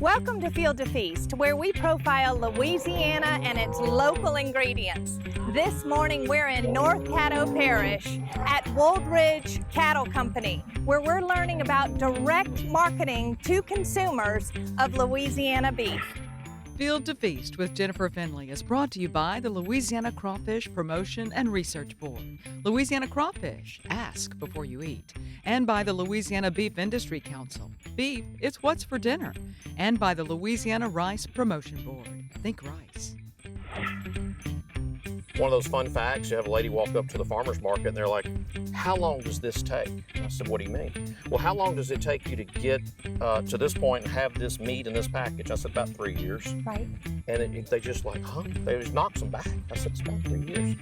Welcome to Field to Feast, where we profile Louisiana and its local ingredients. This morning we're in North Caddo Parish at Wooldridge Cattle Company, where we're learning about direct marketing to consumers of Louisiana beef. Field to Feast with Jennifer Finley is brought to you by the Louisiana Crawfish Promotion and Research Board, Louisiana Crawfish, ask before you eat, and by the Louisiana Beef Industry Council, beef, it's what's for dinner, and by the Louisiana Rice Promotion Board, think rice. One of those fun facts, you have a lady walk up to the farmer's market and they're like, how long does this take? I said, what do you mean? Well, how long does it take you to get to this point and have this meat in this package? I said, about 3 years. Right. And they just like, huh? They just knocks them back. I said, it's about 3 years.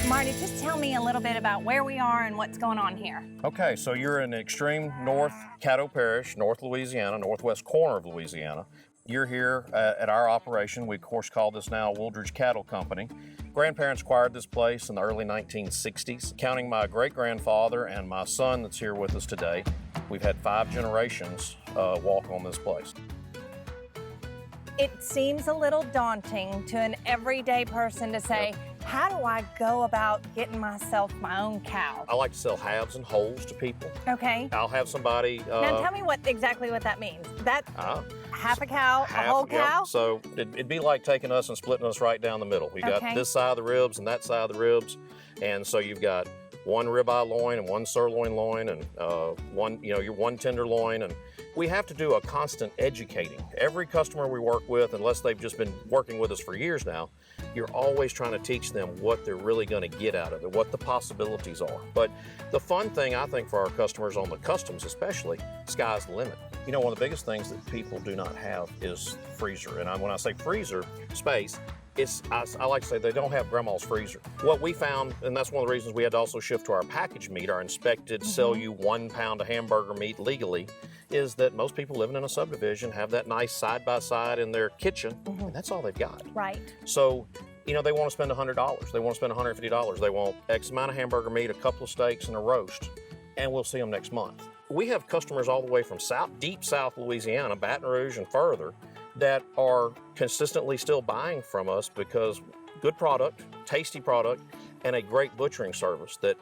Marty, just tell me a little bit about where we are and what's going on here. Okay, so you're in the extreme north Caddo Parish, North Louisiana, northwest corner of Louisiana. You're here at our operation. We, of course, call this now Wooldridge Cattle Company. Grandparents acquired this place in the early 1960s. Counting my great-grandfather and my son that's here with us today, we've had 5 generations walk on this place. It seems a little daunting to an everyday person to say, how do I go about getting myself my own cow? I like to sell halves and wholes to people. Okay. I'll have somebody... Now tell me exactly what that means. That half a cow, a whole cow? So it'd be like taking us and splitting us right down the middle. We got this side of the ribs and that side of the ribs. And so you've got one ribeye loin and one sirloin loin and your one tenderloin. And we have to do a constant educating. Every customer we work with, unless they've just been working with us for years now, you're always trying to teach them what they're really going to get out of it, what the possibilities are. But the fun thing, I think, for our customers on the customs especially, sky's the limit. You know, one of the biggest things that people do not have is freezer. And when I say freezer space, I like to say they don't have grandma's freezer. What we found, and that's one of the reasons we had to also shift to our packaged meat, our inspected, sell you 1 pound of hamburger meat legally, is that most people living in a subdivision have that nice side-by-side in their kitchen, and that's all they've got. Right. So, you know, they want to spend $100. They want to spend $150. They want X amount of hamburger meat, a couple of steaks, and a roast, and we'll see them next month. We have customers all the way from deep South Louisiana, Baton Rouge and further, that are consistently still buying from us because good product, tasty product, and a great butchering service that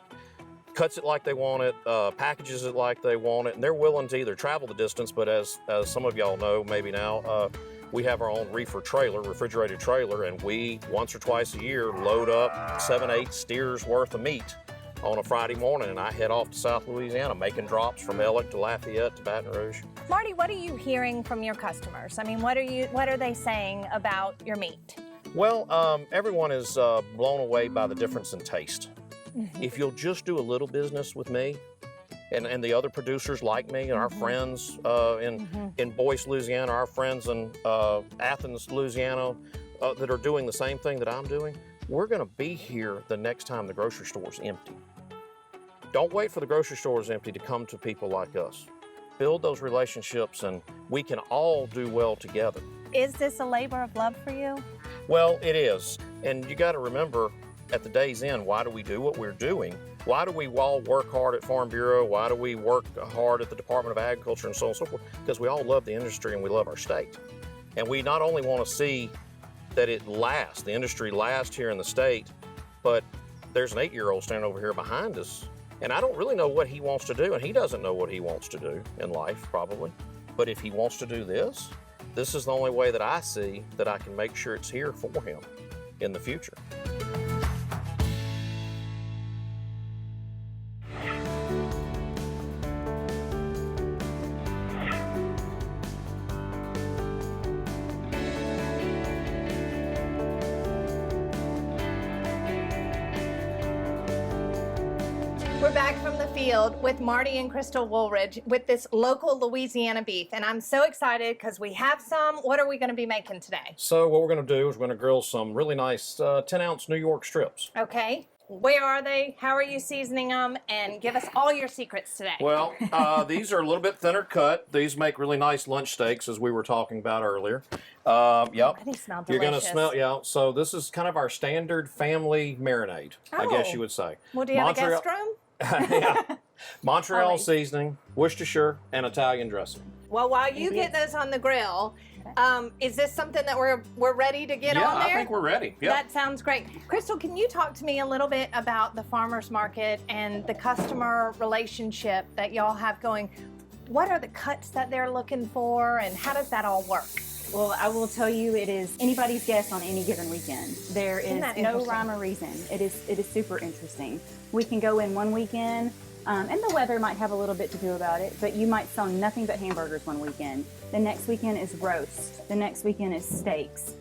cuts it like they want it, packages it like they want it, and they're willing to either travel the distance, but as some of y'all know maybe now, we have our own refrigerated trailer, and we, once or twice a year, load up 7-8 steers worth of meat on a Friday morning, and I head off to South Louisiana, making drops from Ellick to Lafayette to Baton Rouge. Marty, what are you hearing from your customers? I mean, what are they saying about your meat? Well, everyone is blown away by the difference in taste. If you'll just do a little business with me and the other producers like me and our friends in Boyce, Louisiana, our friends in Athens, Louisiana, that are doing the same thing that I'm doing, we're going to be here the next time the grocery store's empty. Don't wait for the grocery stores empty to come to people like us. Build those relationships and we can all do well together. Is this a labor of love for you? Well, it is. And you got to remember, at the day's end, why do we do what we're doing? Why do we all work hard at Farm Bureau? Why do we work hard at the Department of Agriculture and so on and so forth? Because we all love the industry and we love our state. And we not only want to see that it lasts, the industry lasts here in the state, but there's an 8-year-old standing over here behind us, and I don't really know what he wants to do, and he doesn't know what he wants to do in life, probably. But if he wants to do this, this is the only way that I see that I can make sure it's here for him in the future. We're back from the field with Marty and Crystal Wooldridge with this local Louisiana beef, and I'm so excited because we have some. What are we going to be making today? So what we're going to do is we're going to grill some really nice 10-ounce New York strips. Okay. Where are they? How are you seasoning them? And give us all your secrets today. Well, these are a little bit thinner cut. These make really nice lunch steaks, as we were talking about earlier. Yep. Already smell delicious. You're going to smell, yeah. So this is kind of our standard family marinade, I guess you would say. Well, do you have a guest room? Yeah. Montreal seasoning, Worcestershire, and Italian dressing. Well, while you get those on the grill, is this something that we're ready to get on there? Yeah, I think we're ready. Yep. That sounds great. Crystal, can you talk to me a little bit about the farmers market and the customer relationship that y'all have going? What are the cuts that they're looking for, and how does that all work? Well, I will tell you, it is anybody's guess on any given weekend. There is no rhyme or reason. It is super interesting. We can go in one weekend, and the weather might have a little bit to do about it, but you might sell nothing but hamburgers one weekend. The next weekend is roast. The next weekend is steaks.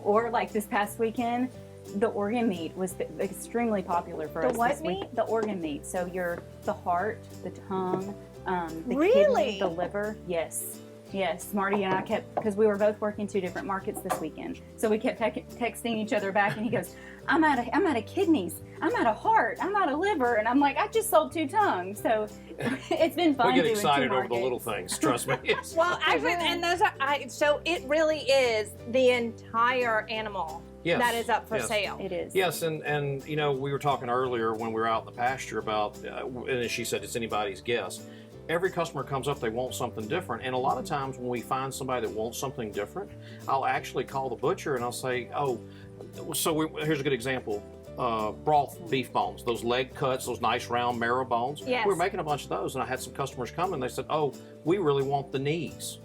Or like this past weekend, the organ meat was extremely popular for us. The what this week. meat? The organ meat. So the heart, the tongue, the Really? kidney, the liver. Yes. Yes, Marty and I kept, because we were both working 2 different markets this weekend. So we kept texting each other back, and he goes, I'm out of kidneys, I'm out of heart, I'm out of liver. And I'm like, I just sold 2 tongues. So it's been fun. We get doing excited 2 over the markets. little things, trust me. Yes. Well, actually, and those are, so it really is the entire animal that is up for sale. It is. Yes, and you know, we were talking earlier when we were out in the pasture about, and she said it's anybody's guess. Every customer comes up, they want something different. And a lot of times when we find somebody that wants something different, I'll actually call the butcher and I'll say, oh, so here's a good example. Broth beef bones, those leg cuts, those nice round marrow bones. Yes. We were making a bunch of those, and I had some customers come and they said, oh, we really want the knees.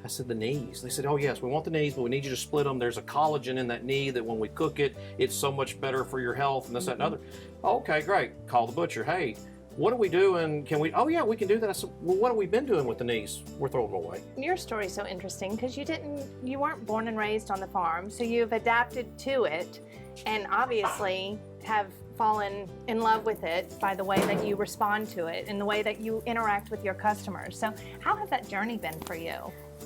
I said, the knees? They said, oh yes, we want the knees, but we need you to split them. There's a collagen in that knee that when we cook it, it's so much better for your health, and this, that, and other. Okay, great. Call the butcher. Hey, what do we do, and can we, oh yeah, we can do that. I said, well, what have we been doing with the knees? We're throwing them away. Your story's so interesting because you weren't born and raised on the farm, so you've adapted to it, and obviously have fallen in love with it by the way that you respond to it and the way that you interact with your customers. So how has that journey been for you?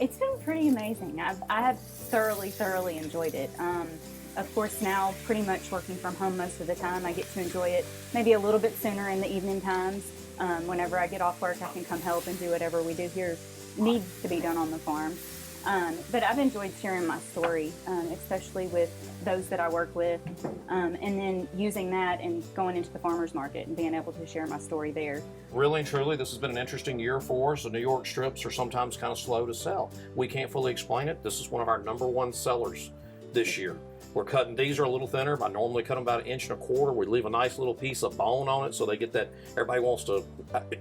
It's been pretty amazing. I have thoroughly enjoyed it. Of course, now pretty much working from home most of the time, I get to enjoy it maybe a little bit sooner in the evening times. Whenever I get off work, I can come help and do whatever we do here needs to be done on the farm. But I've enjoyed sharing my story, especially with those that I work with, and then using that and going into the farmer's market and being able to share my story there. Really and truly, this has been an interesting year for us. The New York strips are sometimes kind of slow to sell. We can't fully explain it. This is one of our #1 sellers this year. We're cutting, these are a little thinner. I normally cut them about 1.25 inches. We leave a nice little piece of bone on it so they get that, everybody wants to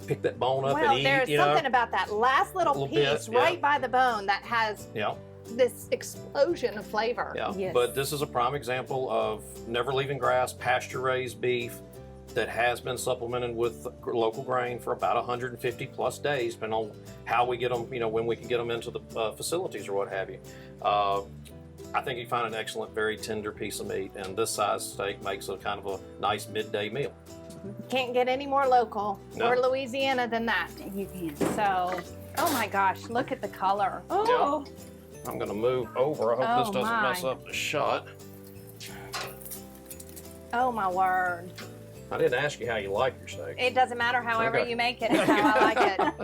pick that bone up and eat. Well, there's something about that last little piece right by the bone that has this explosion of flavor. Yeah, yes. But this is a prime example of never leaving grass, pasture-raised beef that has been supplemented with local grain for about 150 plus days, depending on how we get them, you know, when we can get them into the facilities or what have you. I think you find an excellent, very tender piece of meat, and this size steak makes a kind of a nice midday meal. Can't get any more local or Louisiana than that. You can. So, oh my gosh, look at the color. Oh, I'm gonna move over. I hope this doesn't mess up the shot. Oh my word. I didn't ask you how you like your steak. It doesn't matter however you make it, it's how I like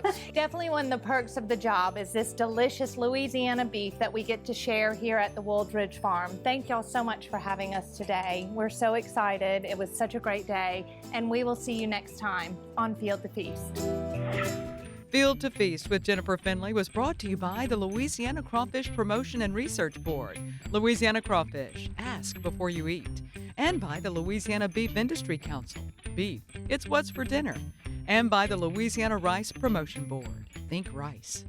it. Definitely one of the perks of the job is this delicious Louisiana beef that we get to share here at the Wooldridge Farm. Thank y'all so much for having us today. We're so excited. It was such a great day, and we will see you next time on Field to Feast. Field to Feast with Jennifer Finley was brought to you by the Louisiana Crawfish Promotion and Research Board, Louisiana Crawfish, ask before you eat, and by the Louisiana Beef Industry Council, beef, it's what's for dinner, and by the Louisiana Rice Promotion Board, think rice.